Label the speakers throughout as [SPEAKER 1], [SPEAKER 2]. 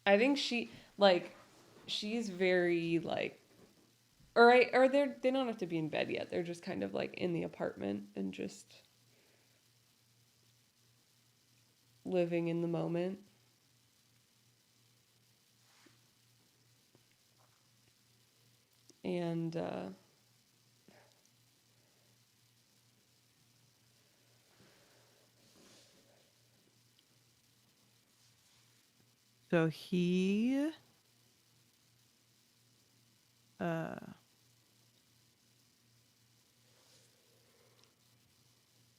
[SPEAKER 1] I think she's very like, or they don't have to be in bed yet. They're just kind of like in the apartment and just living in the moment. And
[SPEAKER 2] So he, uh,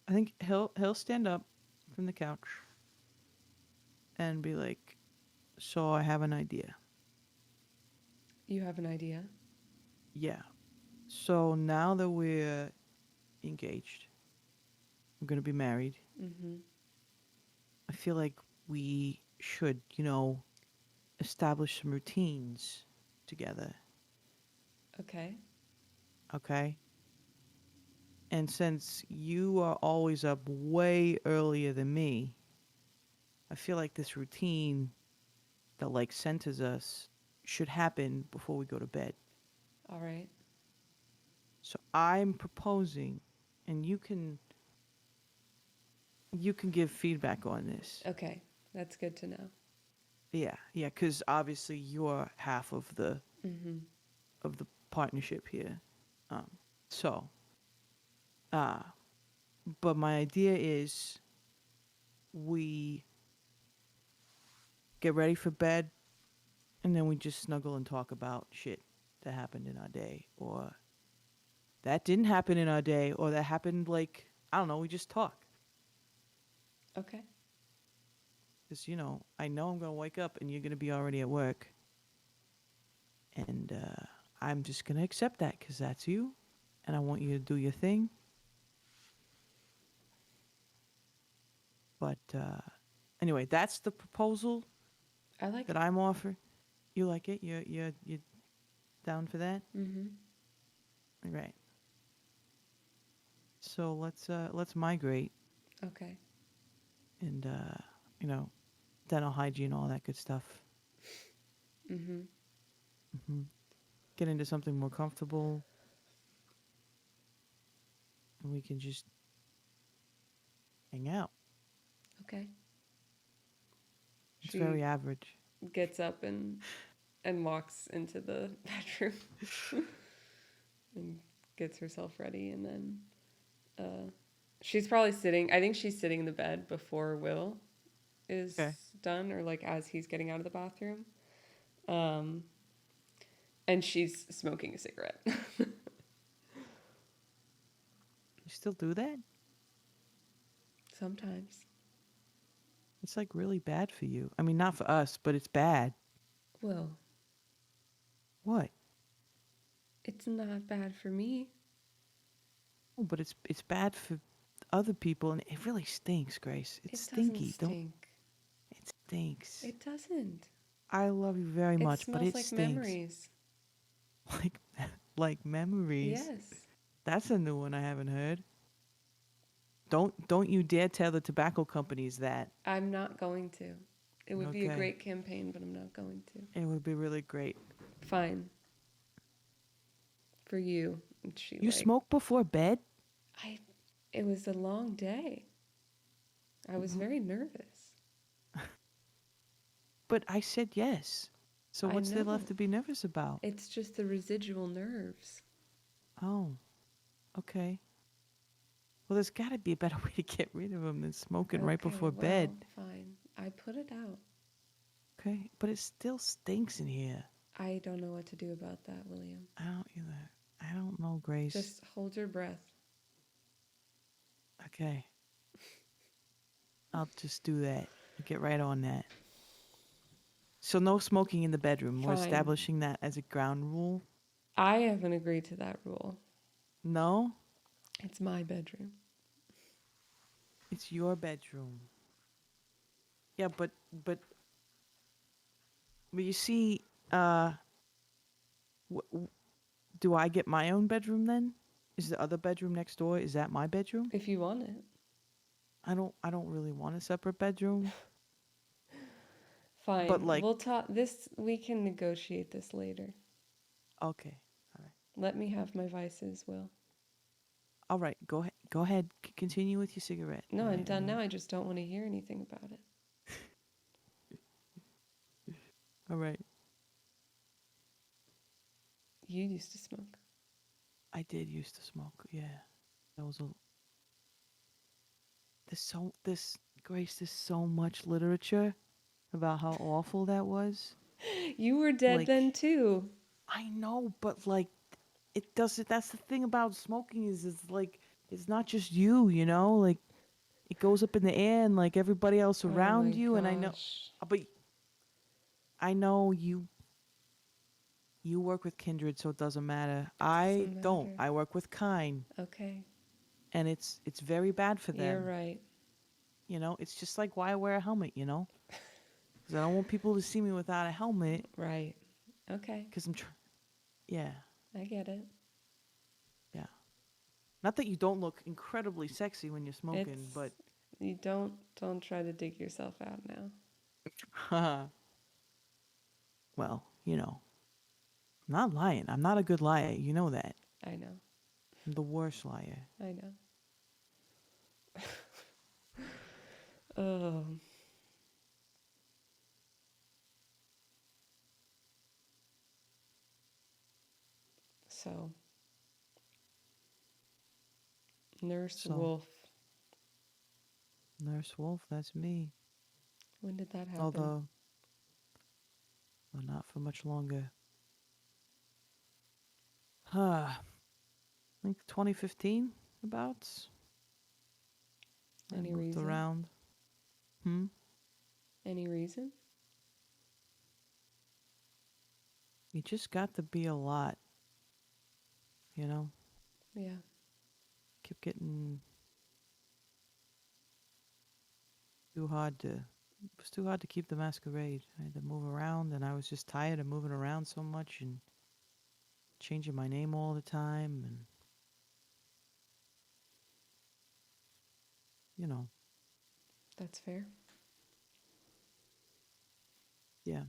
[SPEAKER 2] I think he'll stand up from the couch and be like, "So I have an idea."
[SPEAKER 1] you have an idea?
[SPEAKER 2] Yeah. So now that we're engaged, we're gonna be married.
[SPEAKER 1] Mm-hmm.
[SPEAKER 2] I feel like we should, establish some routines together.
[SPEAKER 1] Okay.
[SPEAKER 2] Okay. And since you are always up way earlier than me, I feel like this routine that like centers us should happen before we go to bed.
[SPEAKER 1] All right.
[SPEAKER 2] So I'm proposing, and you can give feedback on this.
[SPEAKER 1] Okay. That's good to know.
[SPEAKER 2] Yeah, yeah, because obviously you're half
[SPEAKER 1] Mm-hmm.
[SPEAKER 2] of the partnership here. Um, so, uh, but my idea is we get ready for bed, and then we just snuggle and talk about shit that happened in our day, or that didn't happen in our day, or that happened like I don't know. We just talk.
[SPEAKER 1] Okay.
[SPEAKER 2] Because, I know I'm going to wake up and you're going to be already at work. And I'm just going to accept that because that's you. And I want you to do your thing. But anyway, that's the proposal
[SPEAKER 1] I like
[SPEAKER 2] that
[SPEAKER 1] it.
[SPEAKER 2] I'm offering. You like it? You're down for that?
[SPEAKER 1] Mm-hmm.
[SPEAKER 2] Right. So let's migrate
[SPEAKER 1] Okay.
[SPEAKER 2] and you know dental hygiene, all that good stuff.
[SPEAKER 1] Mm-hmm.
[SPEAKER 2] Get into something more comfortable, and we can just hang out.
[SPEAKER 1] Okay.
[SPEAKER 2] It's very
[SPEAKER 1] She
[SPEAKER 2] average.
[SPEAKER 1] gets up and walks into the bedroom and gets herself ready, and then uh, she's probably sitting. I think she's sitting in the bed before Will is
[SPEAKER 2] Okay.
[SPEAKER 1] done, or like as he's getting out of the bathroom. Um, and she's smoking a cigarette.
[SPEAKER 2] You still do that?
[SPEAKER 1] Sometimes.
[SPEAKER 2] It's like really bad for you. I mean, not for us, but it's bad.
[SPEAKER 1] Well,
[SPEAKER 2] What?
[SPEAKER 1] it's not bad for me.
[SPEAKER 2] Oh, but it's bad for other people, and it really stinks, Grace. It's
[SPEAKER 1] It doesn't
[SPEAKER 2] stinky. Don't.
[SPEAKER 1] stink.
[SPEAKER 2] It stinks.
[SPEAKER 1] It doesn't.
[SPEAKER 2] I love you very
[SPEAKER 1] It
[SPEAKER 2] much, but
[SPEAKER 1] smells
[SPEAKER 2] it
[SPEAKER 1] like
[SPEAKER 2] stinks.
[SPEAKER 1] memories.
[SPEAKER 2] Like like memories.
[SPEAKER 1] Yes.
[SPEAKER 2] That's a new one I haven't heard. Don't you dare tell the tobacco companies that.
[SPEAKER 1] I'm not going to. It would be a
[SPEAKER 2] Okay.
[SPEAKER 1] great campaign, but I'm not going to.
[SPEAKER 2] It would be really great.
[SPEAKER 1] Fine. For you. And she
[SPEAKER 2] You
[SPEAKER 1] like,
[SPEAKER 2] smoke before bed?
[SPEAKER 1] I, it was a long day. I was
[SPEAKER 2] Mhm.
[SPEAKER 1] very nervous.
[SPEAKER 2] But I said yes. So
[SPEAKER 1] I
[SPEAKER 2] what's there left
[SPEAKER 1] know.
[SPEAKER 2] to be nervous about?
[SPEAKER 1] It's just the residual nerves.
[SPEAKER 2] Oh, okay. Well, there's got to be a better way to get rid of them than smoking right
[SPEAKER 1] Okay,
[SPEAKER 2] before bed.
[SPEAKER 1] well, fine. I put it out.
[SPEAKER 2] Okay, but it still stinks in here.
[SPEAKER 1] I don't know what to do about that, William.
[SPEAKER 2] I don't either. I don't know, Grace.
[SPEAKER 1] Just hold your breath.
[SPEAKER 2] Okay, I'll just do that. I'll get right on that. So no smoking in the bedroom. We're
[SPEAKER 1] Fine.
[SPEAKER 2] establishing that as a ground rule.
[SPEAKER 1] I haven't agreed to that rule.
[SPEAKER 2] No,
[SPEAKER 1] It's my bedroom.
[SPEAKER 2] it's your bedroom. Yeah, but you see, uh, w- w- do I get my own bedroom then? Is the other bedroom next door? Is that my bedroom?
[SPEAKER 1] If you want it.
[SPEAKER 2] I don't really want a separate bedroom. but
[SPEAKER 1] Fine.
[SPEAKER 2] like,
[SPEAKER 1] We'll talk this. We can negotiate this later.
[SPEAKER 2] okay, all right,
[SPEAKER 1] Let me have my vices, Will.
[SPEAKER 2] all right. Go ahead, go ahead. Continue with your cigarette.
[SPEAKER 1] No, I'm
[SPEAKER 2] I
[SPEAKER 1] done now.
[SPEAKER 2] won't.
[SPEAKER 1] I just don't want to hear anything about it.
[SPEAKER 2] All right.
[SPEAKER 1] You used to smoke.
[SPEAKER 2] I did used to smoke. Yeah, that was a. This Grace. There's so much literature about how awful that was.
[SPEAKER 1] You were dead then
[SPEAKER 2] Like,
[SPEAKER 1] too.
[SPEAKER 2] I know, but like, it doesn't. That's the thing about smoking is it's like it's not just you. Like it goes up in the air and like everybody else
[SPEAKER 1] Oh
[SPEAKER 2] around
[SPEAKER 1] my
[SPEAKER 2] you. And I know,
[SPEAKER 1] gosh.
[SPEAKER 2] but I know you work with kindred, so it doesn't matter. I
[SPEAKER 1] Doesn't
[SPEAKER 2] don't.
[SPEAKER 1] matter.
[SPEAKER 2] I work with kind,
[SPEAKER 1] Okay.
[SPEAKER 2] and it's very bad for
[SPEAKER 1] You're
[SPEAKER 2] them.
[SPEAKER 1] right.
[SPEAKER 2] It's just like why I wear a helmet. Because I don't want people to see me without a helmet.
[SPEAKER 1] Right. Okay.
[SPEAKER 2] Because yeah,
[SPEAKER 1] I get it.
[SPEAKER 2] yeah. Not that you don't look incredibly sexy when you're smoking,
[SPEAKER 1] It's
[SPEAKER 2] but
[SPEAKER 1] you don't try to dig yourself out now.
[SPEAKER 2] well, I'm not lying. I'm not a good liar. You know that.
[SPEAKER 1] I know.
[SPEAKER 2] I'm the worst liar.
[SPEAKER 1] I know. Oh, so Nurse
[SPEAKER 2] So,
[SPEAKER 1] Wolf.
[SPEAKER 2] Nurse Wolf, that's me.
[SPEAKER 1] When did that happen?
[SPEAKER 2] Although, well, not for much longer. I think 2015, about. I
[SPEAKER 1] Any
[SPEAKER 2] moved
[SPEAKER 1] reason?
[SPEAKER 2] around. Hmm?
[SPEAKER 1] Any reason?
[SPEAKER 2] You just got to be a lot, you know?
[SPEAKER 1] Yeah.
[SPEAKER 2] Kept getting too hard to. It was too hard to keep the masquerade. I had to move around, and I was just tired of moving around so much and changing my name all the time. And, you know,
[SPEAKER 1] That's fair.
[SPEAKER 2] yeah.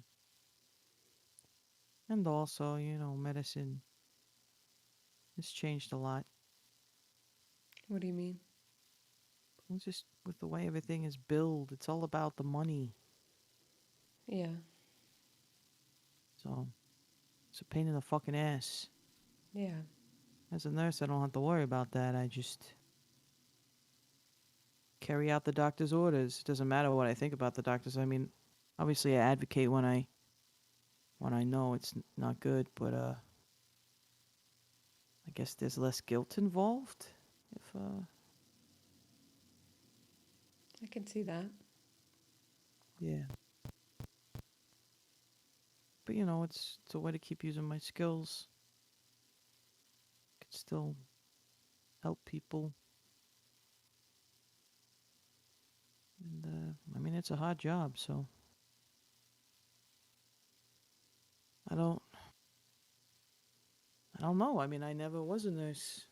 [SPEAKER 2] And also, medicine has changed a lot.
[SPEAKER 1] What do you mean?
[SPEAKER 2] It's just with the way everything is billed, it's all about the money.
[SPEAKER 1] Yeah.
[SPEAKER 2] So it's a pain in the fucking ass.
[SPEAKER 1] Yeah.
[SPEAKER 2] As a nurse, I don't have to worry about that. I just carry out the doctor's orders. It doesn't matter what I think about the doctors. I mean, obviously, I advocate when I know it's not good, but I guess there's less guilt involved. If
[SPEAKER 1] I can see that.
[SPEAKER 2] yeah, but it's a way to keep using my skills. Could still help people, and I mean, it's a hard job, so I don't. I don't know. I mean, I never was a nurse.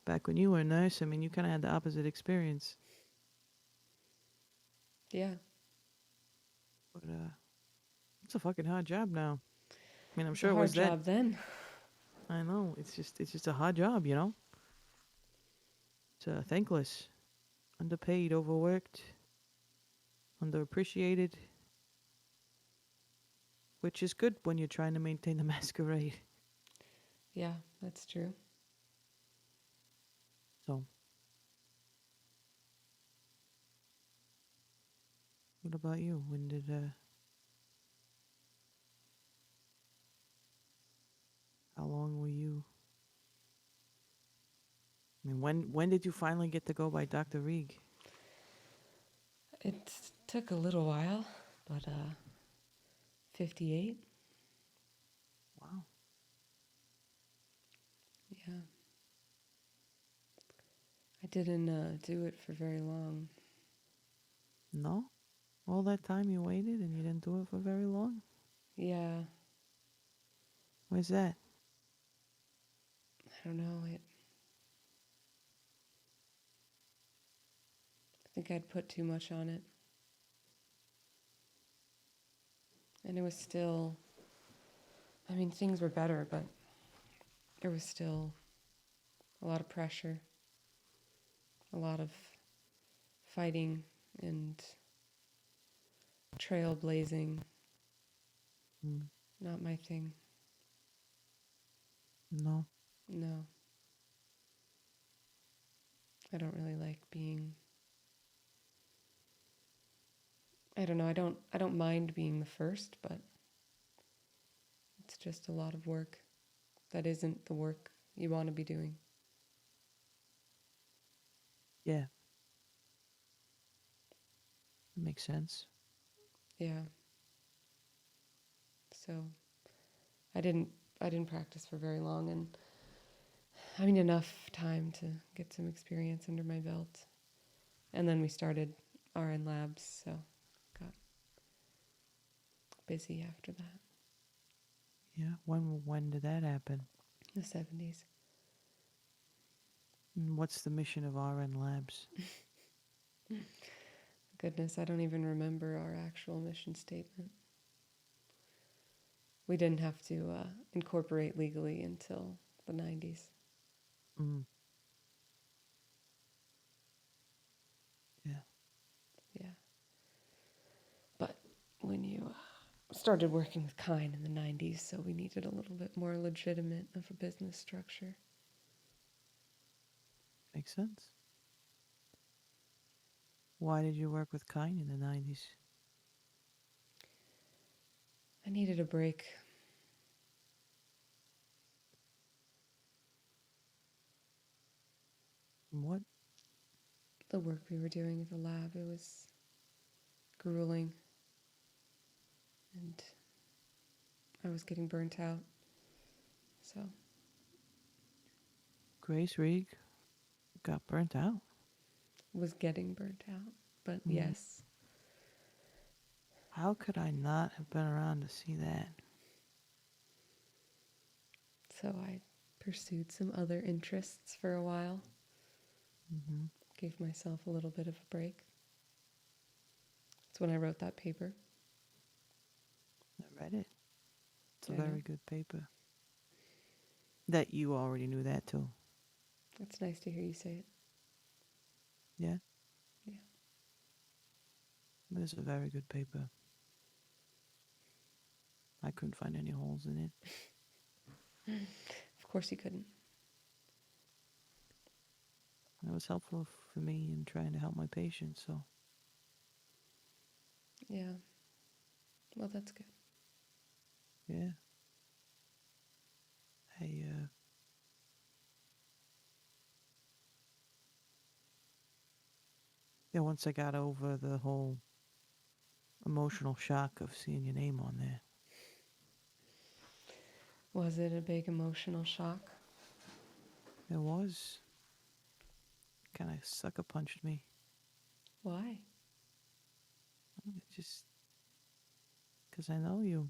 [SPEAKER 2] Back when you were a nurse, I mean, you kind of had the opposite experience.
[SPEAKER 1] Yeah.
[SPEAKER 2] But it's a fucking hard job now. I mean, I'm
[SPEAKER 1] It's a
[SPEAKER 2] sure it
[SPEAKER 1] hard
[SPEAKER 2] was then.
[SPEAKER 1] job then.
[SPEAKER 2] I know. It's just a hard job. It's thankless, underpaid, overworked, underappreciated, which is good when you're trying to maintain the masquerade.
[SPEAKER 1] Yeah, that's true.
[SPEAKER 2] So, what about you? When did how long were you? I mean, when did you finally get to go by Dr. Reeg?
[SPEAKER 1] It took a little while, but 58.
[SPEAKER 2] Wow.
[SPEAKER 1] Yeah. I didn't do it for very long.
[SPEAKER 2] No? All that time you waited and you didn't do it for very long?
[SPEAKER 1] Yeah.
[SPEAKER 2] Where's that?
[SPEAKER 1] I don't know. I think I'd put too much on it. And it was still, I mean, things were better, but there was still a lot of pressure, a lot of fighting and trailblazing.
[SPEAKER 2] Mm.
[SPEAKER 1] Not my thing.
[SPEAKER 2] No.
[SPEAKER 1] No, I don't really like being. I don't know. I don't mind being the first, but it's just a lot of work that isn't the work you want to be doing.
[SPEAKER 2] Yeah. Makes sense.
[SPEAKER 1] Yeah. So I didn't I didn't practice for very long, and I mean enough time to get some experience under my belt. And then we started RN labs, so got busy after that.
[SPEAKER 2] Yeah. When did that happen?
[SPEAKER 1] The 70s.
[SPEAKER 2] And what's the mission of RN Labs?
[SPEAKER 1] Goodness, I don't even remember our actual mission statement. We didn't have to incorporate legally until the 90s.
[SPEAKER 2] Mm. Yeah.
[SPEAKER 1] Yeah. But when you started working with Kine in the 90s, so we needed a little bit more legitimate of a business structure.
[SPEAKER 2] Makes sense. Why did you work with Kine in the 90s?
[SPEAKER 1] I needed a break.
[SPEAKER 2] What?
[SPEAKER 1] The work we were doing at the lab, it was grueling, and I was getting burnt out. So,
[SPEAKER 2] Grace Reed got burnt out.
[SPEAKER 1] was getting burnt out. But
[SPEAKER 2] Mm.
[SPEAKER 1] yes,
[SPEAKER 2] How could I not have been around to see that?
[SPEAKER 1] so I pursued some other interests for a while,
[SPEAKER 2] Mm-hmm.
[SPEAKER 1] gave myself a little bit of a break. That's when I wrote that paper.
[SPEAKER 2] I read it. It's a
[SPEAKER 1] I know.
[SPEAKER 2] very good paper. That you already knew that too.
[SPEAKER 1] It's nice to hear you say it.
[SPEAKER 2] Yeah.
[SPEAKER 1] Yeah.
[SPEAKER 2] It is a very good paper. I couldn't find any holes in it.
[SPEAKER 1] Of course you couldn't.
[SPEAKER 2] It was helpful for me in trying to help my patients, so
[SPEAKER 1] Yeah. Well, that's good.
[SPEAKER 2] yeah. I yeah, once I got over the whole emotional shock of seeing your name on there.
[SPEAKER 1] Was it a big emotional shock?
[SPEAKER 2] It was kind of sucker punched me.
[SPEAKER 1] Why?
[SPEAKER 2] It just because I know you.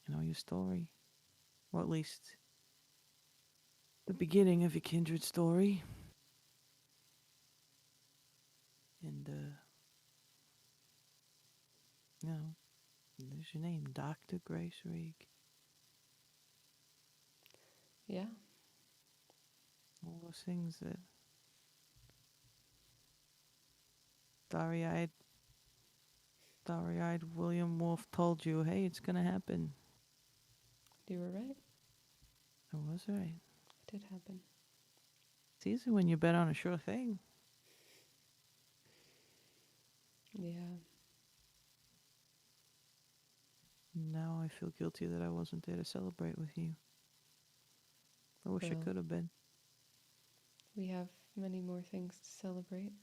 [SPEAKER 2] I know your story. Or at least the beginning of your kindred story. And, you know, there's your name, Dr. Grace Reed.
[SPEAKER 1] Yeah.
[SPEAKER 2] All those things that starry-eyed, starry-eyed William Wolfe told you, hey, it's going to happen.
[SPEAKER 1] You were right.
[SPEAKER 2] It was right.
[SPEAKER 1] It did happen.
[SPEAKER 2] It's easy when you bet on a sure thing.
[SPEAKER 1] Yeah.
[SPEAKER 2] Now I feel guilty that I wasn't there to celebrate with you. I wish I
[SPEAKER 1] Well,
[SPEAKER 2] could have been.
[SPEAKER 1] we have many more things to celebrate.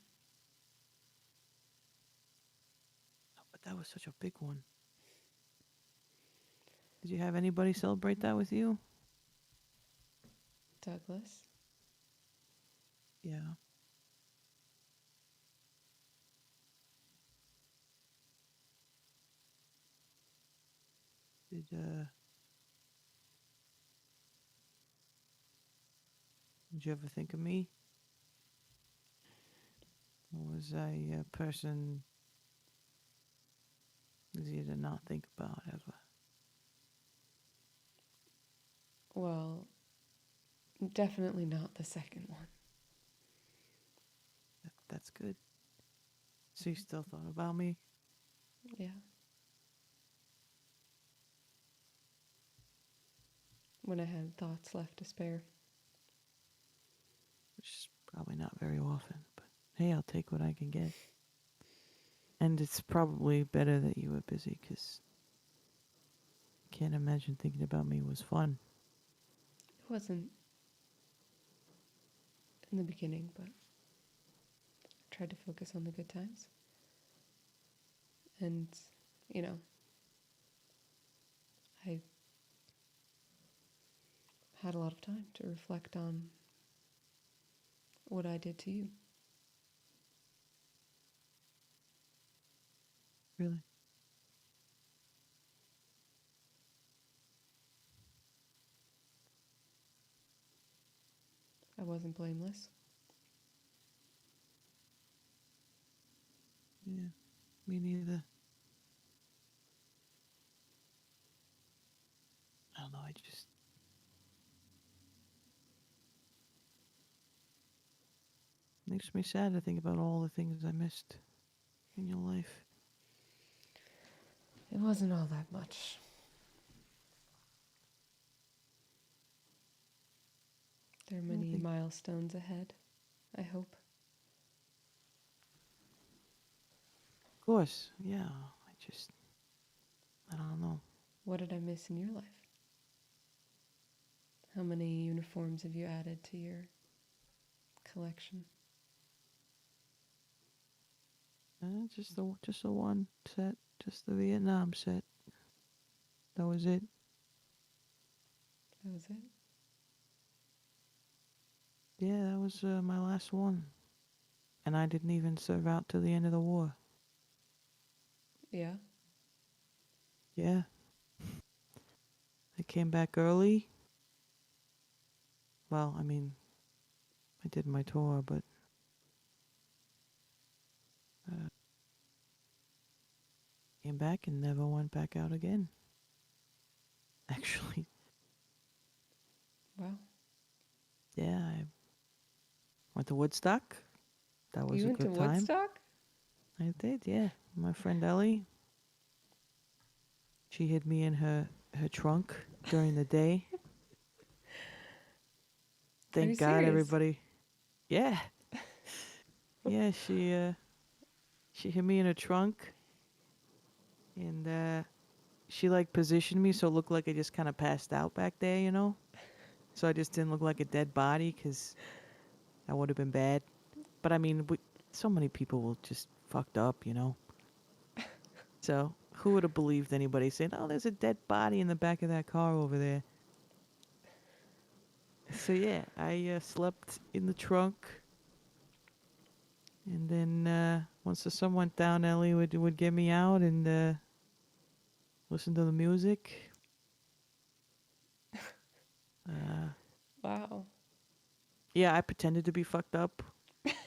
[SPEAKER 2] Oh, but that was such a big one. Did you have anybody celebrate that with you?
[SPEAKER 1] Douglas.
[SPEAKER 2] Yeah. Did you ever think of me? Or was I a person easy to not think about ever?
[SPEAKER 1] Well, definitely not the second one.
[SPEAKER 2] That's good. So you still thought about me?
[SPEAKER 1] Yeah. When I had thoughts left to spare.
[SPEAKER 2] Which is probably not very often, but hey, I'll take what I can get. And it's probably better that you were busy because I can't imagine thinking about me was fun.
[SPEAKER 1] It wasn't in the beginning, but I tried to focus on the good times. And, you know, I had a lot of time to reflect on what I did to you.
[SPEAKER 2] Really?
[SPEAKER 1] I wasn't blameless.
[SPEAKER 2] Yeah, me neither. I don't know, I just makes me sad to think about all the things I missed in your life.
[SPEAKER 1] It wasn't all that much. There are
[SPEAKER 2] I
[SPEAKER 1] many
[SPEAKER 2] think,
[SPEAKER 1] milestones ahead, I hope.
[SPEAKER 2] of course, yeah. I don't know.
[SPEAKER 1] What did I miss in your life? How many uniforms have you added to your collection?
[SPEAKER 2] Just the one set, just the Vietnam set. That was it.
[SPEAKER 1] That was it?
[SPEAKER 2] Yeah, that was my last one. And I didn't even serve out to the end of the war.
[SPEAKER 1] Yeah?
[SPEAKER 2] Yeah, I came back early. Well, I mean, I did my tour, but uh, came back and never went back out again. Actually,
[SPEAKER 1] Wow.
[SPEAKER 2] yeah, I went to Woodstock. That was
[SPEAKER 1] You
[SPEAKER 2] a
[SPEAKER 1] went to
[SPEAKER 2] good time.
[SPEAKER 1] Woodstock?
[SPEAKER 2] I did, yeah. My friend Ellie, she hid me in her trunk during the day.
[SPEAKER 1] Are you
[SPEAKER 2] Thank God
[SPEAKER 1] serious?
[SPEAKER 2] everybody. Yeah. Yeah, she hid me in her trunk and she like positioned me so it looked like I just kind of passed out back there, you know? So I just didn't look like a dead body cuz that would have been bad. But I mean, so many people will just fucked up, you know? So who would have believed anybody saying, "Oh, there's a dead body in the back of that car over there"? So yeah, I slept in the trunk, and then once the sun went down, Ellie would get me out and listen to the music. Uh,
[SPEAKER 1] Wow.
[SPEAKER 2] yeah, I pretended to be fucked up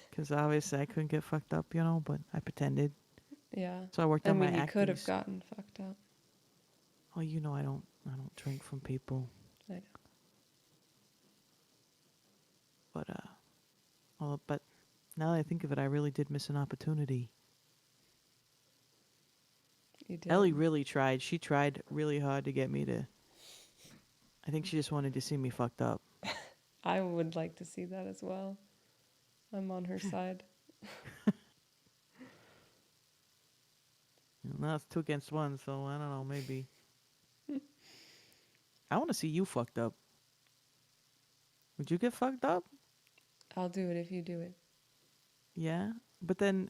[SPEAKER 2] because obviously I couldn't get fucked up, you know. But I pretended.
[SPEAKER 1] Yeah.
[SPEAKER 2] So I worked
[SPEAKER 1] I
[SPEAKER 2] on my
[SPEAKER 1] mean, you could
[SPEAKER 2] acting.
[SPEAKER 1] have gotten fucked up.
[SPEAKER 2] Oh, you know, I don't drink from people,
[SPEAKER 1] I know.
[SPEAKER 2] but well, but now that I think of it, I really did miss an opportunity.
[SPEAKER 1] You
[SPEAKER 2] Ellie
[SPEAKER 1] did.
[SPEAKER 2] really tried. She tried really hard to get me to. I think she just wanted to see me fucked up.
[SPEAKER 1] I would like to see that as well. I'm on her side.
[SPEAKER 2] Now it's 2 against 1, so I don't know. Maybe I want to see you fucked up. Would you get fucked up?
[SPEAKER 1] I'll do it if you do it.
[SPEAKER 2] Yeah, but then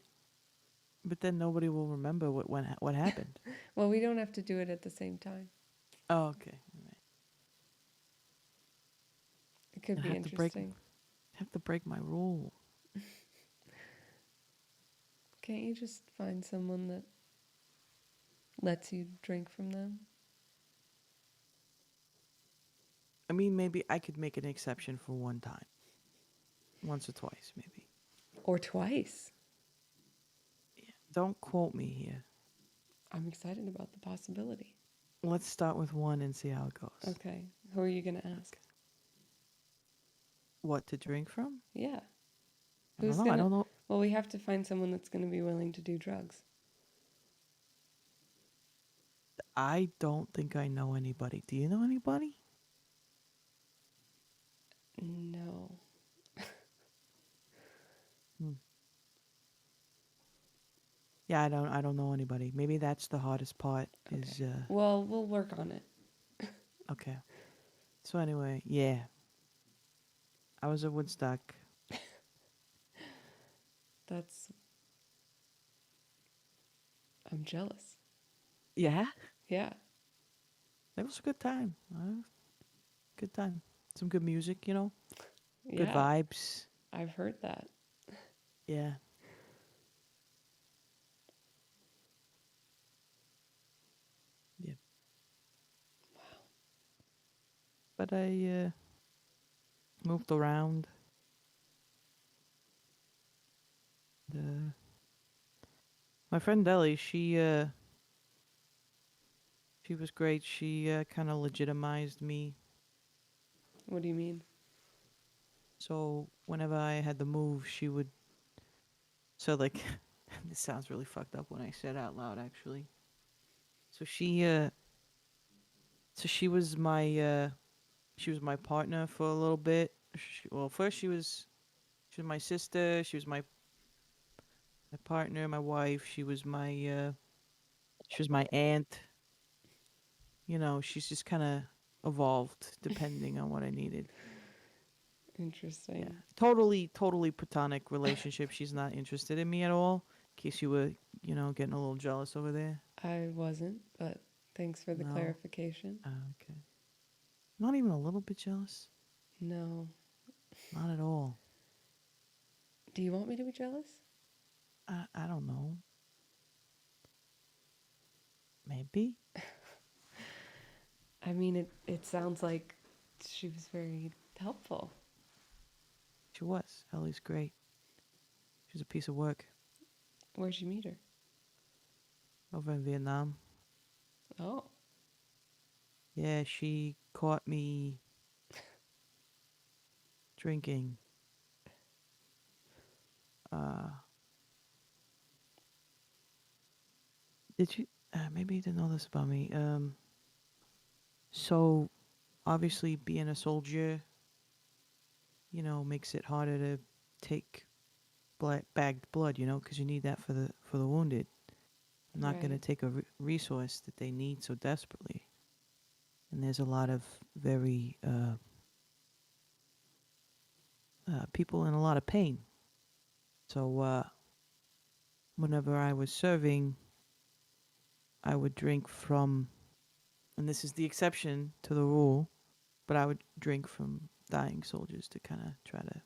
[SPEAKER 2] nobody will remember what happened.
[SPEAKER 1] Well, we don't have to do it at the same time.
[SPEAKER 2] Oh, okay. All right.
[SPEAKER 1] It could
[SPEAKER 2] I
[SPEAKER 1] be
[SPEAKER 2] have to break
[SPEAKER 1] interesting.
[SPEAKER 2] my rule.
[SPEAKER 1] Can't you just find someone that lets you drink from them?
[SPEAKER 2] I mean, maybe I could make an exception for one time, once or twice, maybe.
[SPEAKER 1] Or twice?
[SPEAKER 2] Yeah. Don't quote me here.
[SPEAKER 1] I'm excited about the possibility.
[SPEAKER 2] Let's start with one and see how it goes.
[SPEAKER 1] Okay. Who are you gonna ask?
[SPEAKER 2] Okay. What to drink from?
[SPEAKER 1] Yeah.
[SPEAKER 2] I don't
[SPEAKER 1] Who's
[SPEAKER 2] know. I
[SPEAKER 1] gonna?
[SPEAKER 2] don't know.
[SPEAKER 1] Well, we have to find someone that's gonna be willing to do drugs.
[SPEAKER 2] I don't think I know anybody. Do you know anybody?
[SPEAKER 1] No.
[SPEAKER 2] Hmm. Yeah, I don't know anybody. Maybe that's the hardest part
[SPEAKER 1] Okay.
[SPEAKER 2] is
[SPEAKER 1] Well, we'll work on it.
[SPEAKER 2] okay. So anyway, yeah. I was at Woodstock.
[SPEAKER 1] That's. I'm jealous.
[SPEAKER 2] Yeah.
[SPEAKER 1] Yeah.
[SPEAKER 2] It was a good time. Good time. Some good music, you know. Good
[SPEAKER 1] Yeah.
[SPEAKER 2] vibes.
[SPEAKER 1] I've heard that.
[SPEAKER 2] Yeah. Yeah. But I moved around. The My friend Ellie, she was great. She kind of legitimized me.
[SPEAKER 1] What do you mean?
[SPEAKER 2] So whenever I had to move, she would. So like, this sounds really fucked up when I say it out loud. Actually, so she was my partner for a little bit. Well, first she was my sister. She was my partner, my wife. She was my aunt. You know, she's just kind of evolved depending on what I needed. Yeah.
[SPEAKER 1] Interesting.
[SPEAKER 2] Totally platonic relationship. She's not interested in me at all. In case you were, getting a little jealous over there.
[SPEAKER 1] I wasn't, but thanks for the
[SPEAKER 2] No.
[SPEAKER 1] clarification.
[SPEAKER 2] Okay. Not even a little bit jealous.
[SPEAKER 1] No.
[SPEAKER 2] Not at all.
[SPEAKER 1] Do you want me to be jealous?
[SPEAKER 2] I don't know. Maybe.
[SPEAKER 1] I mean, it sounds like she was very helpful.
[SPEAKER 2] She was. Ellie's great. She's a piece of work.
[SPEAKER 1] Where'd you meet her?
[SPEAKER 2] Over in Vietnam.
[SPEAKER 1] Oh,
[SPEAKER 2] Yeah, she caught me drinking. Uh, did you? Maybe you didn't know this about me. So obviously being a soldier, makes it harder to take bagged blood, because you need that for the wounded. I'm not going to
[SPEAKER 1] right.
[SPEAKER 2] take a resource that they need so desperately. And there's a lot of very people in a lot of pain. So whenever I was serving, I would drink from, and this is the exception to the rule, but I would drink from dying soldiers to kind of try to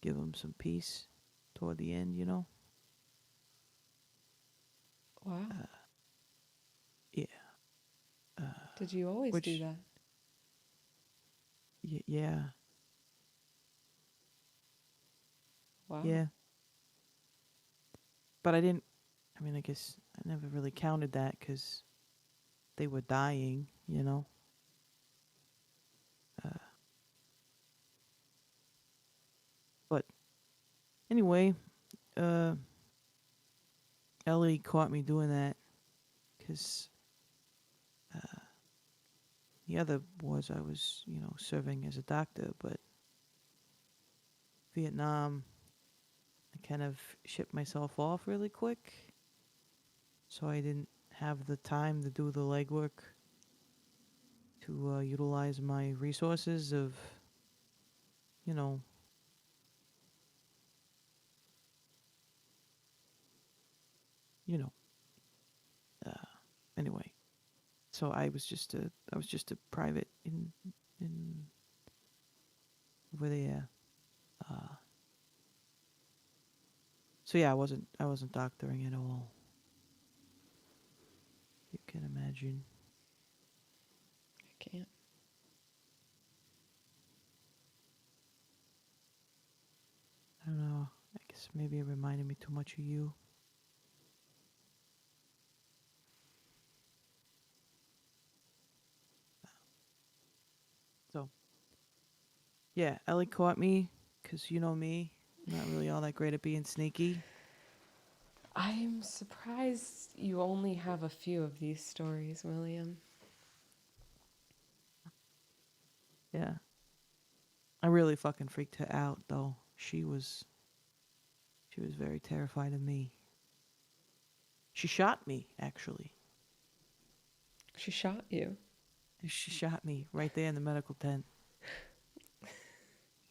[SPEAKER 2] give them some peace toward the end,
[SPEAKER 1] Wow.
[SPEAKER 2] Uh, yeah. Uh,
[SPEAKER 1] Did you always do
[SPEAKER 2] which,
[SPEAKER 1] that?
[SPEAKER 2] yeah,
[SPEAKER 1] Wow.
[SPEAKER 2] yeah. But I mean, I guess I never really counted that because they were dying. Uh, but anyway, uh, Ellie caught me doing that because the other was I was, serving as a doctor, but Vietnam, I kind of shipped myself off really quick, so I didn't have the time to do the legwork to utilize my resources of, you know, you know. Uh, anyway, so I was just a private in over there. Uh, so yeah, I wasn't doctoring at all. You can imagine.
[SPEAKER 1] I can't.
[SPEAKER 2] I don't know. I guess maybe it reminded me too much of you. Yeah, Ellie caught me because you know me. I'm not really all that great at being sneaky.
[SPEAKER 1] I'm surprised you only have a few of these stories, William.
[SPEAKER 2] Yeah. I really fucking freaked her out though. She was very terrified of me. She shot me, actually.
[SPEAKER 1] She shot you.
[SPEAKER 2] She shot me right there in the medical tent.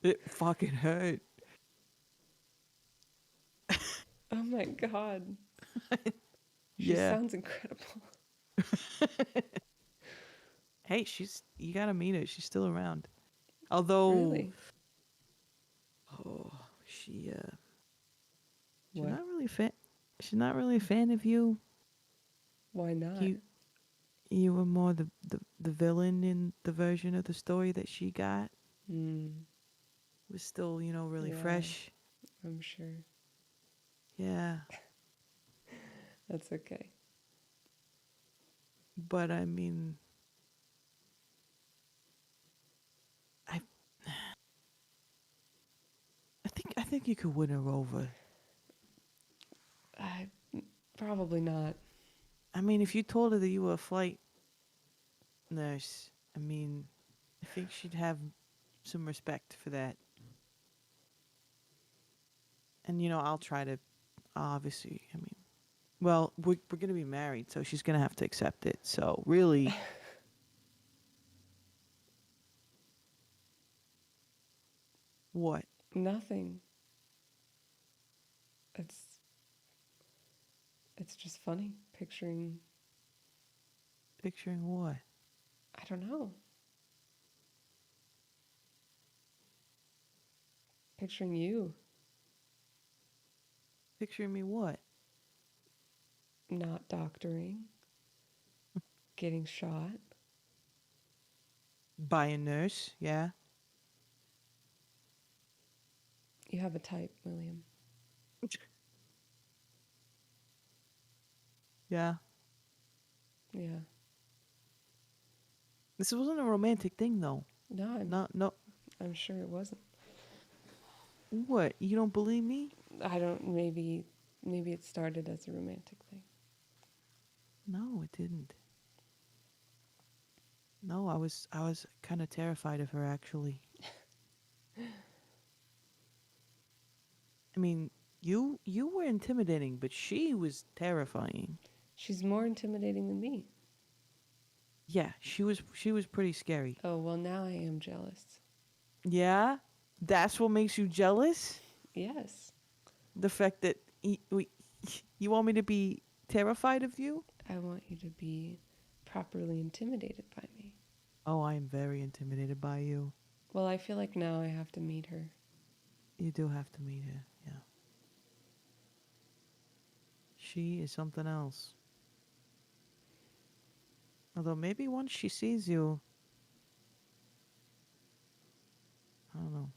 [SPEAKER 2] It fucking hurt.
[SPEAKER 1] Oh my god. She
[SPEAKER 2] Yeah.
[SPEAKER 1] sounds incredible.
[SPEAKER 2] Hey, you gotta meet her. She's still around. Although,
[SPEAKER 1] Really?
[SPEAKER 2] oh, she's
[SPEAKER 1] What?
[SPEAKER 2] not really she's not really a fan of you.
[SPEAKER 1] Why not?
[SPEAKER 2] You you were more the villain in the version of the story that she got.
[SPEAKER 1] Hmm.
[SPEAKER 2] Was still, really
[SPEAKER 1] Yeah,
[SPEAKER 2] fresh.
[SPEAKER 1] I'm sure.
[SPEAKER 2] Yeah.
[SPEAKER 1] That's okay.
[SPEAKER 2] But I mean, I I think you could win her over.
[SPEAKER 1] I probably not.
[SPEAKER 2] I mean, if you told her that you were a flight nurse, I mean, I think she'd have some respect for that. And I'll try to obviously, I mean, well, we're going to be married, so she's going to have to accept it. So, really, what?
[SPEAKER 1] Nothing. It's it's just funny picturing.
[SPEAKER 2] Picturing what?
[SPEAKER 1] I don't know. Picturing you
[SPEAKER 2] Picturing me what?
[SPEAKER 1] not doctoring, getting shot.
[SPEAKER 2] By a nurse, yeah.
[SPEAKER 1] You have a type, William.
[SPEAKER 2] Yeah.
[SPEAKER 1] Yeah.
[SPEAKER 2] This wasn't a romantic thing, though.
[SPEAKER 1] No,
[SPEAKER 2] No, no.
[SPEAKER 1] I'm sure it wasn't.
[SPEAKER 2] What? You don't believe me?
[SPEAKER 1] I don't. Maybe it started as a romantic thing.
[SPEAKER 2] No, it didn't. No, I was kind of terrified of her actually. I mean, you were intimidating, but she was terrifying.
[SPEAKER 1] She's more intimidating than me.
[SPEAKER 2] Yeah, she was pretty scary.
[SPEAKER 1] Oh well, now I am jealous.
[SPEAKER 2] Yeah? That's what makes you jealous?
[SPEAKER 1] Yes,
[SPEAKER 2] The fact that you want me to be terrified of you?
[SPEAKER 1] I want you to be properly intimidated by me.
[SPEAKER 2] Oh, I am very intimidated by you.
[SPEAKER 1] Well, I feel like now I have to meet her.
[SPEAKER 2] You do have to meet her. Yeah. She is something else. Although maybe once she sees you, I don't know.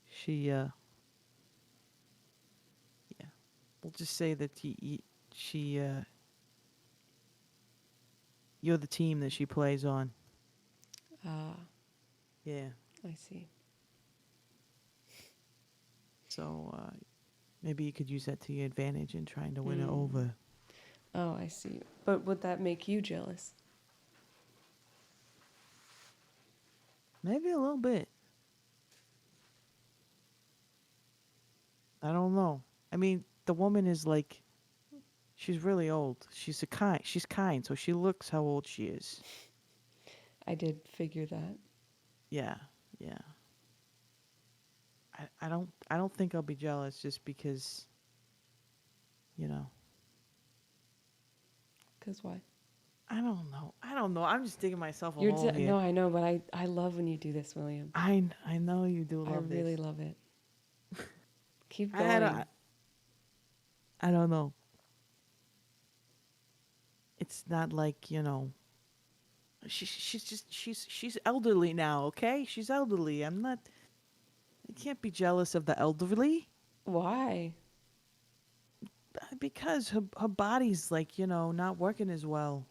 [SPEAKER 2] She yeah. We'll just say that she you're the team that she plays on.
[SPEAKER 1] Ah,
[SPEAKER 2] Yeah.
[SPEAKER 1] I see.
[SPEAKER 2] So maybe you could use that to your advantage in trying to win her
[SPEAKER 1] Hmm.
[SPEAKER 2] over.
[SPEAKER 1] Oh, I see. But would that make you jealous?
[SPEAKER 2] Maybe a little bit. I don't know. I mean, the woman is like she's really old. She's kind, so she looks how old she is.
[SPEAKER 1] I did figure that.
[SPEAKER 2] Yeah. Yeah. I don't think I'll be jealous just because, you know.
[SPEAKER 1] Cause why?
[SPEAKER 2] I don't know. I don't know. I'm just digging myself a hole here.
[SPEAKER 1] No, I know, but I love when you do this, William.
[SPEAKER 2] I know you do
[SPEAKER 1] I
[SPEAKER 2] love
[SPEAKER 1] really
[SPEAKER 2] this.
[SPEAKER 1] love it. Keep
[SPEAKER 2] I
[SPEAKER 1] going.
[SPEAKER 2] don't, I don't know. It's not like, she's elderly now, okay? She's elderly. I can't be jealous of the elderly
[SPEAKER 1] Why?
[SPEAKER 2] because her body's like, not working as well.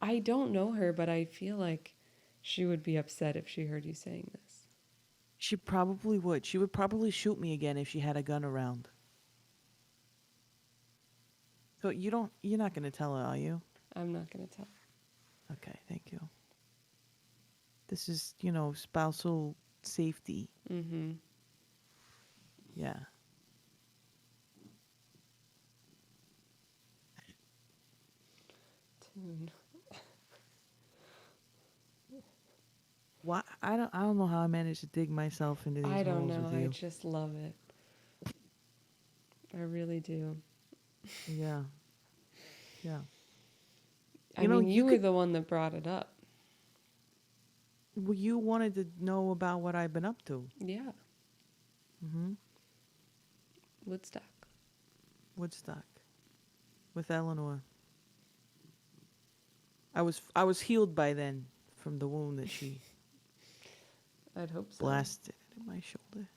[SPEAKER 1] I don't know her, but I feel like she would be upset if she heard you saying this.
[SPEAKER 2] She probably would. She would probably shoot me again if she had a gun around. So you're not going to tell her, are you?
[SPEAKER 1] I'm not gonna tell.
[SPEAKER 2] Okay, thank you. This is, spousal safety.
[SPEAKER 1] Mm-hmm.
[SPEAKER 2] Yeah.
[SPEAKER 1] Tune.
[SPEAKER 2] Why I don't know how I managed to dig myself into these
[SPEAKER 1] I don't
[SPEAKER 2] holes
[SPEAKER 1] know.
[SPEAKER 2] with
[SPEAKER 1] I
[SPEAKER 2] you.
[SPEAKER 1] just love it. I really do.
[SPEAKER 2] Yeah. Yeah.
[SPEAKER 1] I mean, you were the one that brought it up.
[SPEAKER 2] Well, you wanted to know about what I've been up to.
[SPEAKER 1] Yeah.
[SPEAKER 2] Mhm.
[SPEAKER 1] Woodstock.
[SPEAKER 2] Woodstock with Eleanor. I was healed by then from the wound that she
[SPEAKER 1] I'd hope so.
[SPEAKER 2] blasted into my shoulder.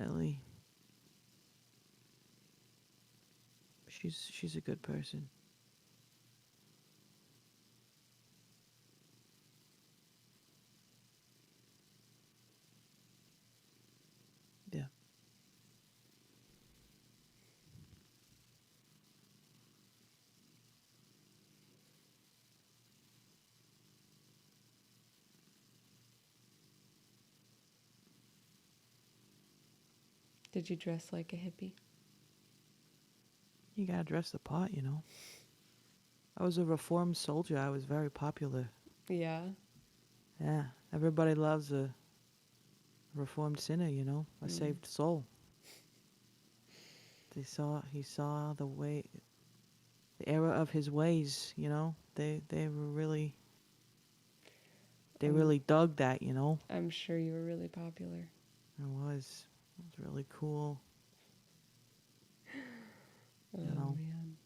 [SPEAKER 2] Ellie. She's a good person. Yeah.
[SPEAKER 1] Did you dress like a hippie?
[SPEAKER 2] You gotta dress the part, you know. I was a reformed soldier. I was very popular.
[SPEAKER 1] Yeah.
[SPEAKER 2] Yeah. Everybody loves a reformed sinner, you know, a saved soul. He saw the way, the error of his ways, you know. They were really, they really dug that, you know.
[SPEAKER 1] I'm sure you were really popular.
[SPEAKER 2] It was really cool,
[SPEAKER 1] Oh,
[SPEAKER 2] you know.
[SPEAKER 1] man.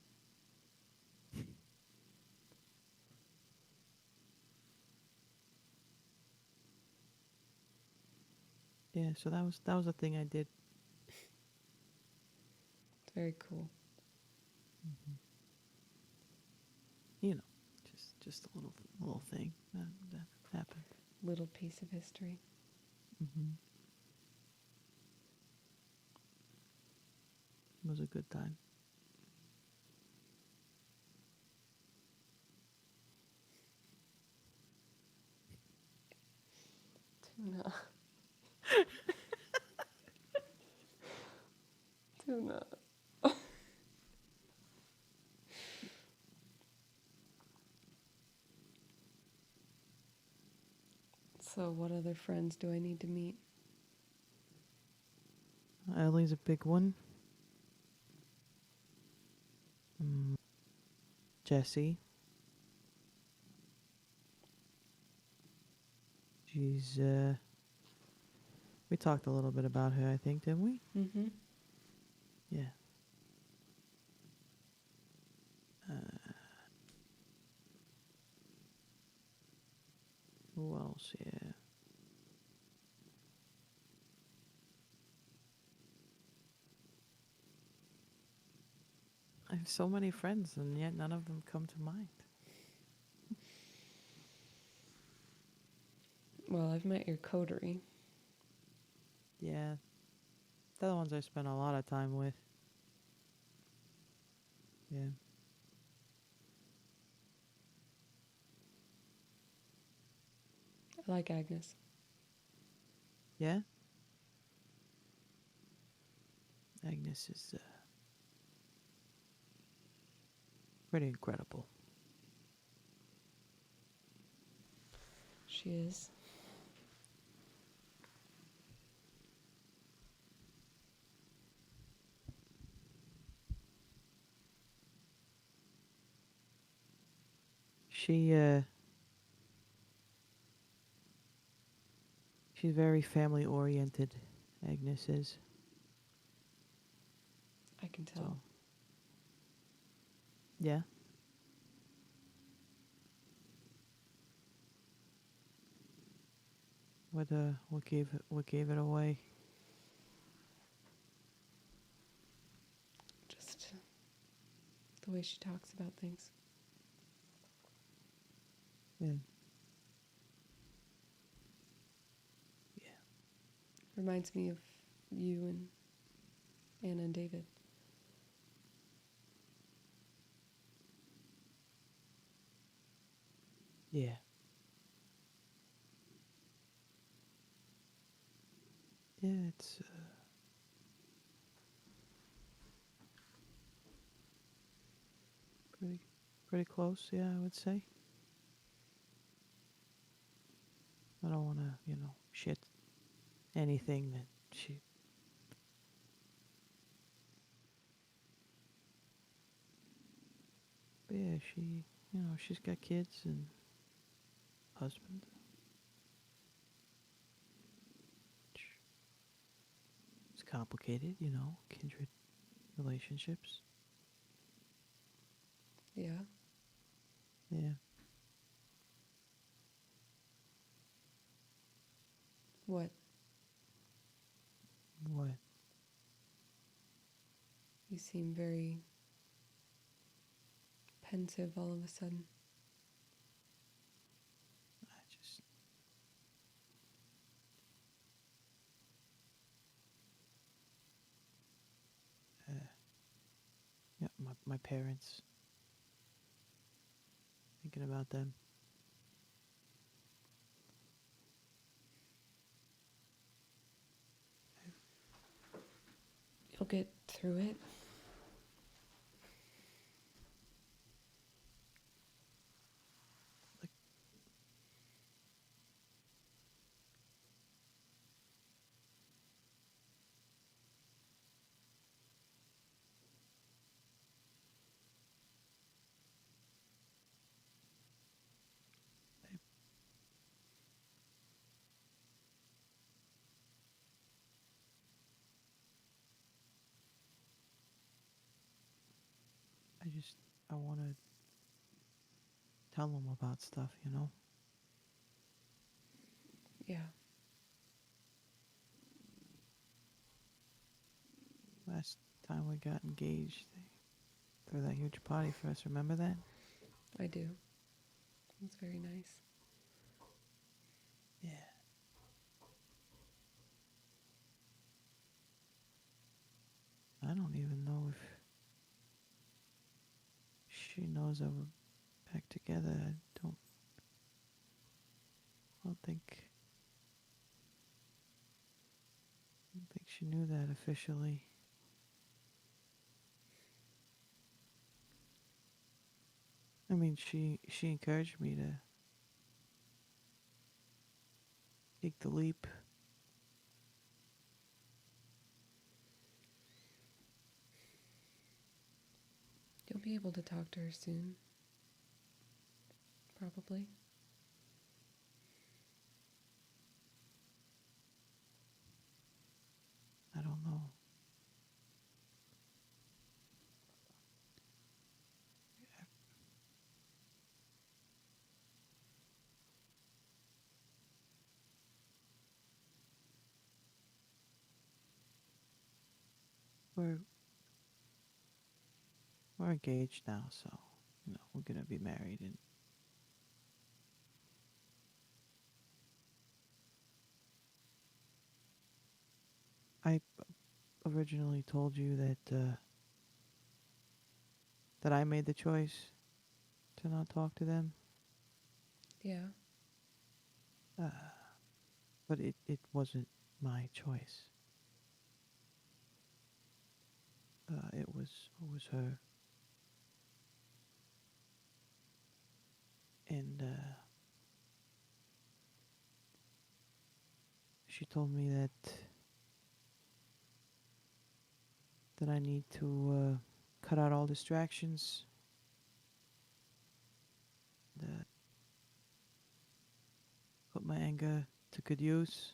[SPEAKER 2] Yeah, so that was a thing I did.
[SPEAKER 1] It's very cool.
[SPEAKER 2] You know, just a little thing that happened.
[SPEAKER 1] Little piece of history.
[SPEAKER 2] Hmm. It was a good time.
[SPEAKER 1] Tuna. Tuna. So, what other friends do I need to meet?
[SPEAKER 2] Ellie's a big one. Mm, Jessie. She's we talked a little bit about her, I think, didn't we?
[SPEAKER 1] Mm-hmm.
[SPEAKER 2] Yeah. Who else? Yeah. I have so many friends, and yet none of them come to mind.
[SPEAKER 1] Well, I've met your coterie.
[SPEAKER 2] Yeah. They're the ones I spend a lot of time with. Yeah.
[SPEAKER 1] I like Agnes.
[SPEAKER 2] Yeah? Agnes is pretty incredible.
[SPEAKER 1] She is.
[SPEAKER 2] She she's very family oriented, Agnes is.
[SPEAKER 1] I can
[SPEAKER 2] So
[SPEAKER 1] tell.
[SPEAKER 2] yeah. What gave it away?
[SPEAKER 1] the way she talks about things.
[SPEAKER 2] Yeah. Yeah.
[SPEAKER 1] Reminds me of you and Anna and David.
[SPEAKER 2] Yeah. Yeah, it's pretty pretty close, yeah, I would say. I don't want to, shit anything that she. But yeah, she's got kids and husband. It's complicated, kindred relationships.
[SPEAKER 1] Yeah.
[SPEAKER 2] Yeah.
[SPEAKER 1] What?
[SPEAKER 2] What?
[SPEAKER 1] You seem very pensive all of a sudden.
[SPEAKER 2] I just. Uh, yeah, my parents. Thinking about them.
[SPEAKER 1] You'll get through it.
[SPEAKER 2] Like, I want to tell them about stuff.
[SPEAKER 1] Yeah.
[SPEAKER 2] Last time we got engaged, they threw that huge party for us. Remember that?
[SPEAKER 1] I do. It's very nice.
[SPEAKER 2] Yeah. I don't even know if she knows that we're back together. I don't think she knew that officially. I mean, she encouraged me to take the leap.
[SPEAKER 1] You'll be able to talk to her soon. Probably.
[SPEAKER 2] I don't know. We're we're engaged now, so we're gonna be married, and I originally told you that I made the choice to not talk to them.
[SPEAKER 1] Yeah.
[SPEAKER 2] Uh, but it wasn't my choice. It was her, and she told me that I need to cut out all distractions. That put my anger to good use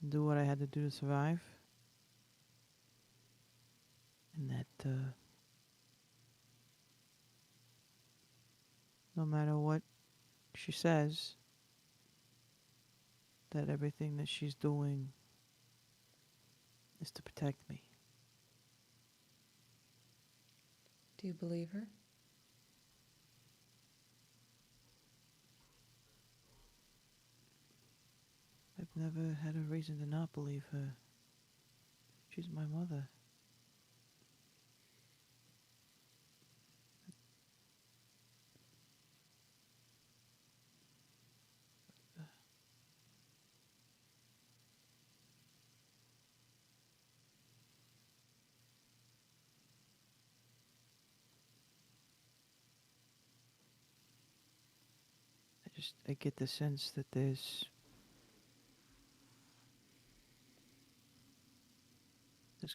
[SPEAKER 2] and do what I had to do to survive. And that no matter what she says, that everything that she's doing is to protect me.
[SPEAKER 1] Do you believe her?
[SPEAKER 2] I've never had a reason to not believe her. She's my mother. I get the sense that there's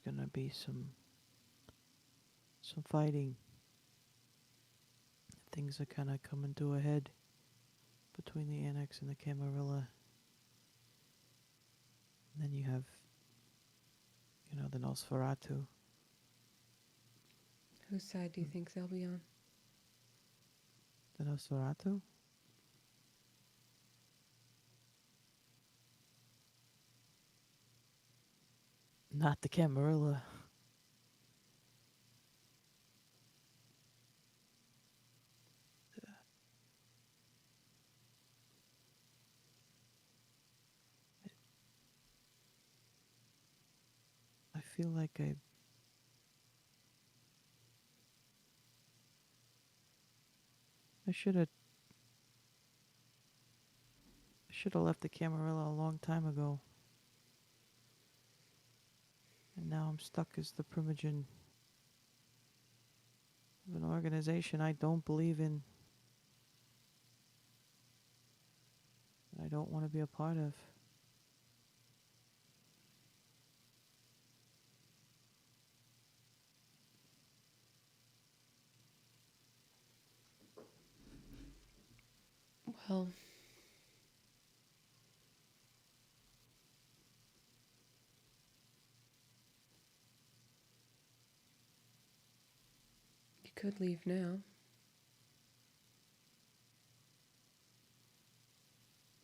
[SPEAKER 2] gonna be some fighting. Things are kind of coming to a head between the Annex and the Camarilla. And then you have, the Nosferatu.
[SPEAKER 1] Whose side do you think they'll be on?
[SPEAKER 2] The Nosferatu? Not the Camarilla. I feel like I should have left the Camarilla a long time ago. And now I'm stuck as the primogen of an organization I don't believe in. I don't want to be a part of.
[SPEAKER 1] Well, you could leave now.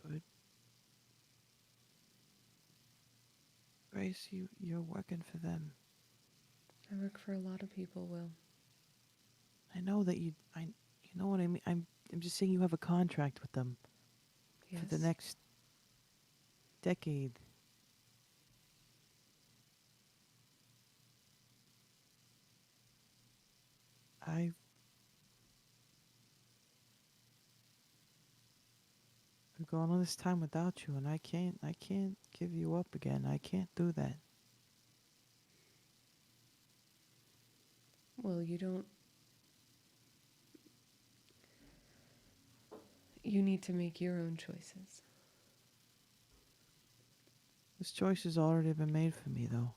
[SPEAKER 2] But Grace, you're working for them.
[SPEAKER 1] I work for a lot of people, Will.
[SPEAKER 2] I know that you know what I mean. I'm just saying you have a contract with them
[SPEAKER 1] Yes.
[SPEAKER 2] for the next decade. I've gone all this time without you, and I can't give you up again. I can't do that.
[SPEAKER 1] Well, you need to make your own choices.
[SPEAKER 2] This choice has already been made for me, though.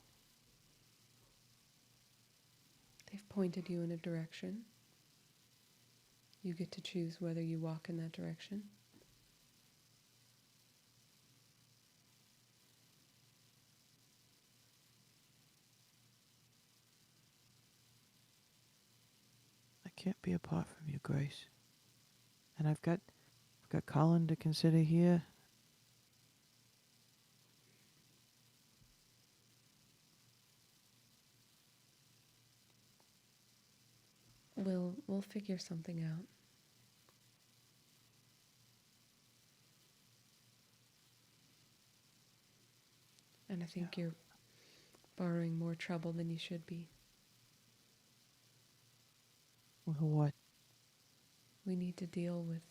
[SPEAKER 1] They've pointed you in a direction. You get to choose whether you walk in that direction.
[SPEAKER 2] I can't be apart from you, Grace. And I've got Colin to consider here.
[SPEAKER 1] We'll figure something out. And I think you're borrowing more trouble than you should be.
[SPEAKER 2] With what?
[SPEAKER 1] We need to deal with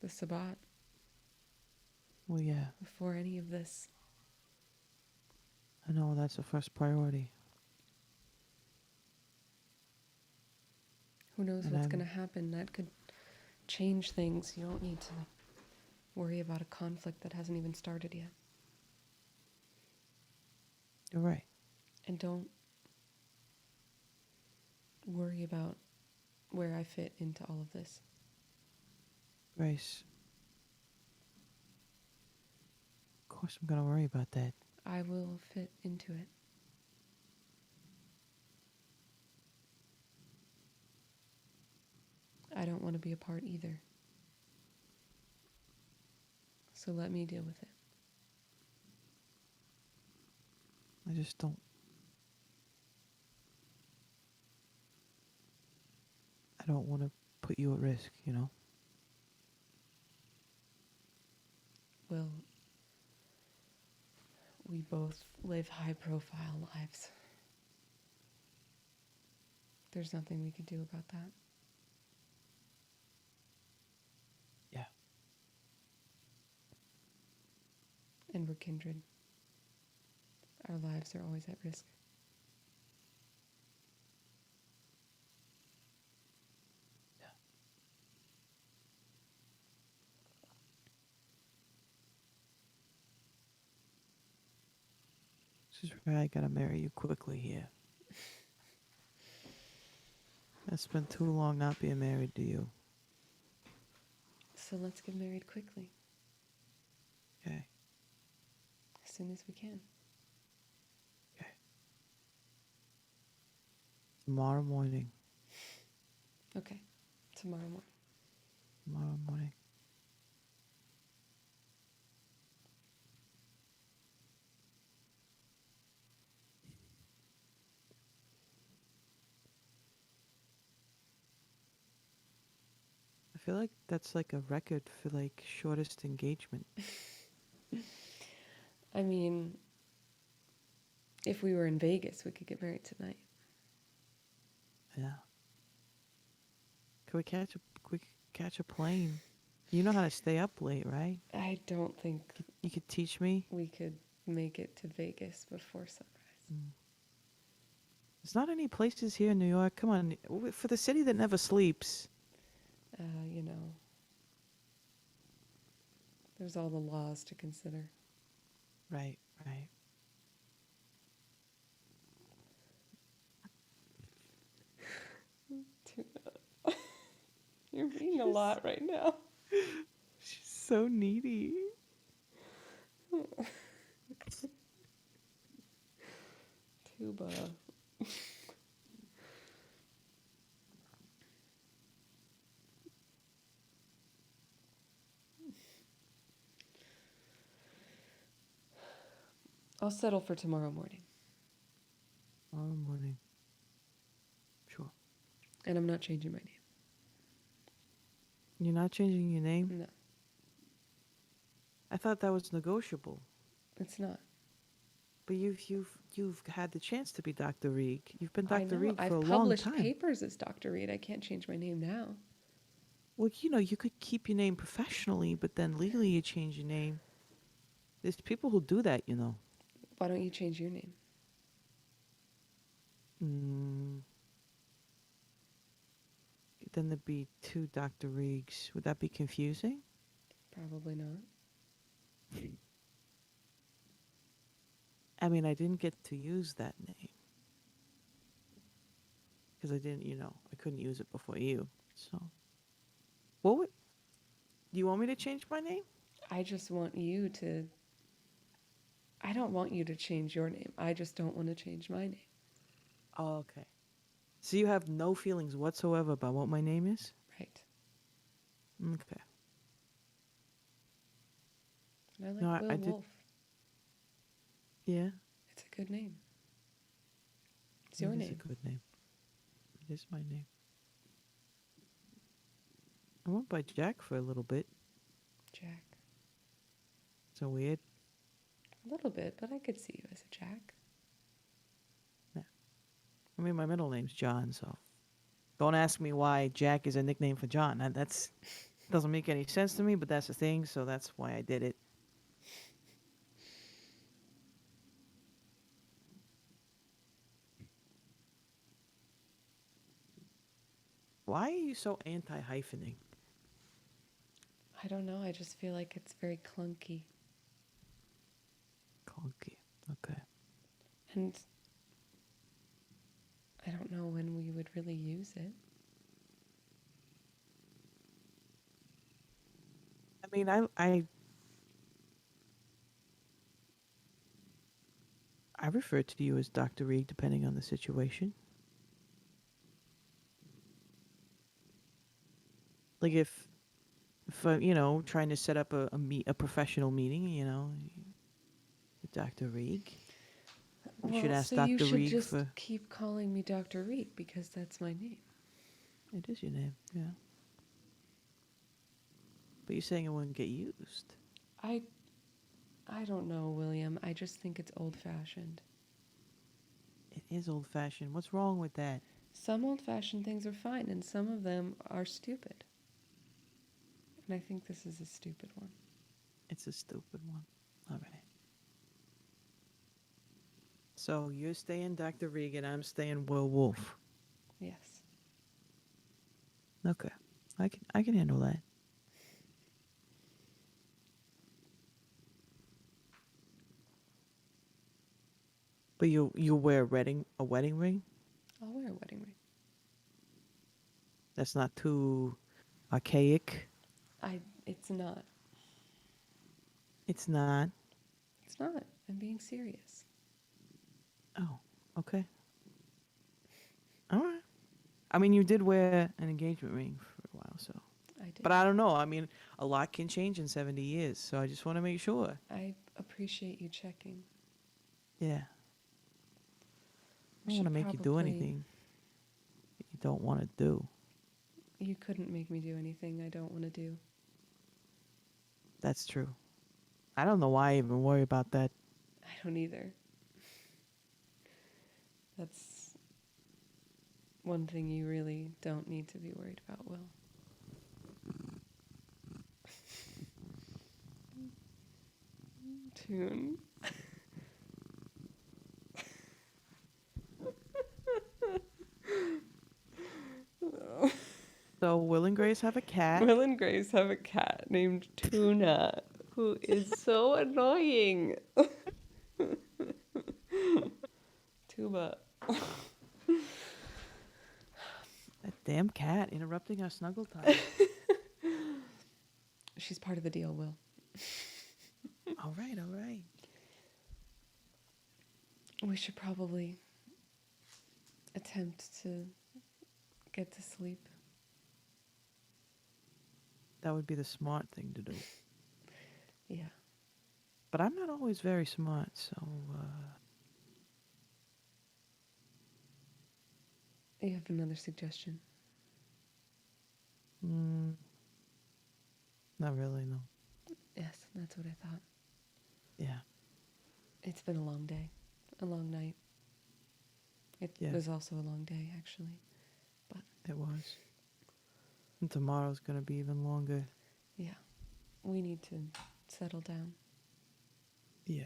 [SPEAKER 1] the Sabbat
[SPEAKER 2] Well, yeah,
[SPEAKER 1] before any of this.
[SPEAKER 2] I know that's the first priority.
[SPEAKER 1] Who knows
[SPEAKER 2] And
[SPEAKER 1] what's
[SPEAKER 2] I'm-
[SPEAKER 1] going to happen? That could change things. You don't need to worry about a conflict that hasn't even started yet.
[SPEAKER 2] You're right.
[SPEAKER 1] And don't worry about where I fit into all of this.
[SPEAKER 2] Grace. Of course I'm gonna worry about that.
[SPEAKER 1] I will fit into it. I don't want to be a part either. So let me deal with it.
[SPEAKER 2] I just don't. I don't want to put you at risk, you know?
[SPEAKER 1] Well, we both live high profile lives. There's nothing we can do about that.
[SPEAKER 2] Yeah.
[SPEAKER 1] And we're kindred. Our lives are always at risk.
[SPEAKER 2] This is why I gotta marry you quickly here. I spent too long not being married to you.
[SPEAKER 1] So let's get married quickly,
[SPEAKER 2] Okay.
[SPEAKER 1] as soon as we can.
[SPEAKER 2] Okay. Tomorrow morning.
[SPEAKER 1] Okay, tomorrow morning.
[SPEAKER 2] Tomorrow morning. I feel like that's like a record for like shortest engagement.
[SPEAKER 1] I mean, if we were in Vegas, we could get married tonight.
[SPEAKER 2] Yeah. Can we catch a plane? You know how to stay up late, right?
[SPEAKER 1] I don't think
[SPEAKER 2] You could teach me.
[SPEAKER 1] we could make it to Vegas before sunrise.
[SPEAKER 2] Mm. There's not any places here in New York. Come on, for the city that never sleeps.
[SPEAKER 1] You know, there's all the laws to consider.
[SPEAKER 2] Right, right.
[SPEAKER 1] You're being a lot right now.
[SPEAKER 2] She's so needy.
[SPEAKER 1] Tuba. I'll settle for tomorrow morning.
[SPEAKER 2] Tomorrow morning. Sure.
[SPEAKER 1] And I'm not changing my name.
[SPEAKER 2] You're not changing your name?
[SPEAKER 1] No,
[SPEAKER 2] I thought that was negotiable.
[SPEAKER 1] it's not.
[SPEAKER 2] But you've had the chance to be Dr. Reed. You've been
[SPEAKER 1] I
[SPEAKER 2] Dr.
[SPEAKER 1] know.
[SPEAKER 2] Reed for
[SPEAKER 1] I've
[SPEAKER 2] a long
[SPEAKER 1] published
[SPEAKER 2] time.
[SPEAKER 1] papers as Dr. Reed. I can't change my name now.
[SPEAKER 2] Well, you know, you could keep your name professionally, but then legally you change your name. There's people who do that, you know.
[SPEAKER 1] Why don't you change your name?
[SPEAKER 2] Mm. Then there'd be two Dr. Reegs. Would that be confusing?
[SPEAKER 1] Probably not.
[SPEAKER 2] I mean, I didn't get to use that name. Because I didn't, you know, I couldn't use it before you. So, what would, do you want me to change my name?
[SPEAKER 1] I just want you to. I don't want you to change your name. I just don't want to change my name.
[SPEAKER 2] Oh, okay. So you have no feelings whatsoever about what my name is?
[SPEAKER 1] Right.
[SPEAKER 2] Okay.
[SPEAKER 1] And I like
[SPEAKER 2] No,
[SPEAKER 1] Will
[SPEAKER 2] I did.
[SPEAKER 1] Wolf.
[SPEAKER 2] Yeah.
[SPEAKER 1] It's a good name. It's
[SPEAKER 2] It
[SPEAKER 1] your
[SPEAKER 2] is
[SPEAKER 1] name.
[SPEAKER 2] a good name. It is my name. I went by Jack for a little bit.
[SPEAKER 1] Jack.
[SPEAKER 2] So weird.
[SPEAKER 1] A little bit, but I could see you as a Jack.
[SPEAKER 2] I mean, my middle name's John, so don't ask me why Jack is a nickname for John. That's doesn't make any sense to me, but that's the thing, so that's why I did it. Why are you so anti-hyphening?
[SPEAKER 1] I don't know. I just feel like it's very clunky.
[SPEAKER 2] Clunky. Okay.
[SPEAKER 1] And I don't know when we would really use it.
[SPEAKER 2] I mean, I refer to you as Dr. Reed depending on the situation. Like if I'm, you know, trying to set up a professional meeting, you know, Dr. Reed. You should ask
[SPEAKER 1] so
[SPEAKER 2] Dr.
[SPEAKER 1] you should
[SPEAKER 2] Reed
[SPEAKER 1] just
[SPEAKER 2] for.
[SPEAKER 1] keep calling me Dr. Reed because that's my name.
[SPEAKER 2] It is your name. Yeah. But you're saying it wouldn't get used.
[SPEAKER 1] I I don't know, William. I just think it's old-fashioned.
[SPEAKER 2] It is old fashioned. What's wrong with that?
[SPEAKER 1] Some old-fashioned things are fine, and some of them are stupid. And I think this is a stupid one.
[SPEAKER 2] It's a stupid one. All right. So you're staying Dr. Regan. I'm staying Will Wolf.
[SPEAKER 1] Yes.
[SPEAKER 2] Okay. I can handle that. But you wear a wedding ring?
[SPEAKER 1] I'll wear a wedding ring.
[SPEAKER 2] That's not too archaic.
[SPEAKER 1] It's not.
[SPEAKER 2] It's not.
[SPEAKER 1] It's not. I'm being serious.
[SPEAKER 2] Oh, okay. All right. I mean, you did wear an engagement ring for a while, so.
[SPEAKER 1] I did.
[SPEAKER 2] But I don't know. I mean, a lot can change in 70 years, so I just want to make sure.
[SPEAKER 1] I appreciate you checking.
[SPEAKER 2] Yeah. I
[SPEAKER 1] We
[SPEAKER 2] don't want
[SPEAKER 1] should
[SPEAKER 2] to make you do
[SPEAKER 1] probably-
[SPEAKER 2] anything that you don't want to do.
[SPEAKER 1] You couldn't make me do anything I don't want to do.
[SPEAKER 2] That's true. I don't know why I even worry about that.
[SPEAKER 1] I don't either. That's one thing you really don't need to be worried about, Will. Tune.
[SPEAKER 2] So Will and Grace have a cat.
[SPEAKER 1] Will and Grace have a cat named Tuna, who is so annoying. Tuba.
[SPEAKER 2] That damn cat interrupting our snuggle time.
[SPEAKER 1] She's part of the deal, Will.
[SPEAKER 2] All right, all right.
[SPEAKER 1] We should probably attempt to get to sleep.
[SPEAKER 2] That would be the smart thing to do.
[SPEAKER 1] Yeah.
[SPEAKER 2] But I'm not always very smart, so
[SPEAKER 1] You have another suggestion?
[SPEAKER 2] not really, no.
[SPEAKER 1] Yes, that's what I thought.
[SPEAKER 2] Yeah.
[SPEAKER 1] It's been a long day, a long night. It
[SPEAKER 2] Yeah.
[SPEAKER 1] was also a long day, actually.
[SPEAKER 2] It was. And tomorrow's going to be even longer.
[SPEAKER 1] Yeah, we need to settle down.
[SPEAKER 2] Yeah.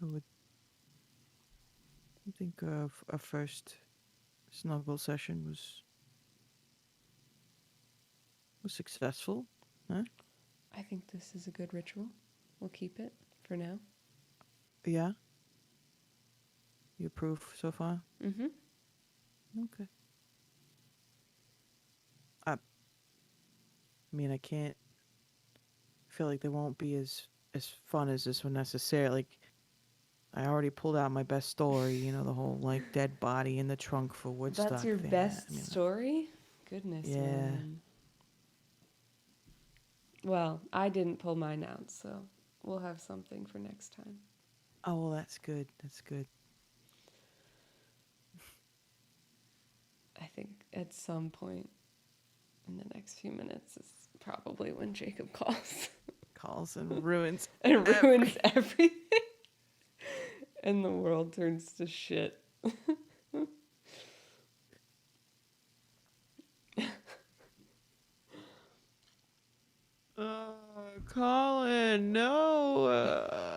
[SPEAKER 2] I think our first snuggle session was successful. Huh?
[SPEAKER 1] I think this is a good ritual. We'll keep it for now.
[SPEAKER 2] Yeah. You approve so far?
[SPEAKER 1] Mm-hmm.
[SPEAKER 2] Okay. I mean, I can't feel like they won't be as fun as this one necessarily. Like, I already pulled out my best story, the whole like dead body in the trunk for Woodstock.
[SPEAKER 1] That's your
[SPEAKER 2] thing.
[SPEAKER 1] best
[SPEAKER 2] I mean,
[SPEAKER 1] story? Goodness,
[SPEAKER 2] Yeah.
[SPEAKER 1] William. Well, I didn't pull mine out, so we'll have something for next time.
[SPEAKER 2] Oh, well, that's good. That's good.
[SPEAKER 1] I think at some point in the next few minutes is probably when Jacob calls.
[SPEAKER 2] Calls and ruins.
[SPEAKER 1] And ruins everything. And the world turns to shit.
[SPEAKER 2] Colin, no.